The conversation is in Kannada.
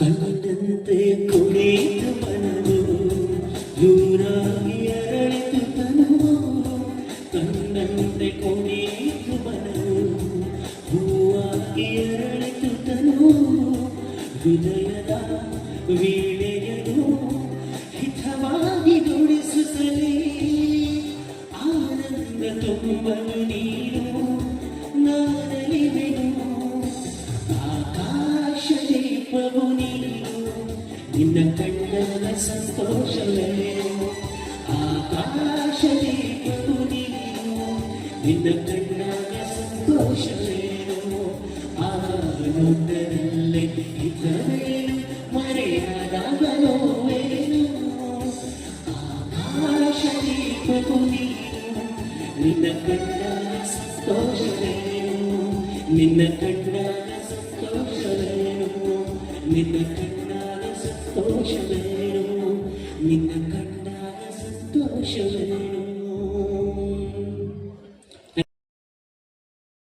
ಕಂಡಂತೆ ಕುಣಿತು ಮನವು ದೂರಾಗಿ ಅರಳಿತು ತನುವು ಕಂಡಂತೆ ಕುಣಿತು ಮನವು ಹೂವಾಗಿ ಅರಳಿತು ತನುವು ಹೃದಯದ ವೀಣೆಯನ್ನು ಹಿತವಾಗಿ ನುಡಿಸುತ್ತಲೇ ಆನಂದ ತುಂಬಲು ನೀನು ನಾನಲಿವೆನು ಆಕಾಶ ದೀಪವು ನೀನು ನಿನ್ನ ಕಣ್ಣನ ಸಂತೋಷವೇನು ಆಕಾಶ ದೀಪವು ನೀನು ನಿನ್ನ ಕಣ್ಣನ ಸಂತೋಷವೇನು ಆನಂದದಲ್ಲೇ ಇದ್ದವೇನು ಮರೆಯಾದಾಗಲೋವೇನು ಆಕಾಶ ದೀಪವು ನೀನು ನಿನ್ನ ಕಣ್ಣನ ಸಂತೋಷವೇನು ನಿನ್ನ ಕಣ್ಣನ ಸಂತೋಷವೇನು ನಿನ್ನ ಕಣ್ಣನ ಸಂತೋಷವೇನು ನಿನ್ನ ಕಣ್ಣನ ಸಂತೋಷವೇನು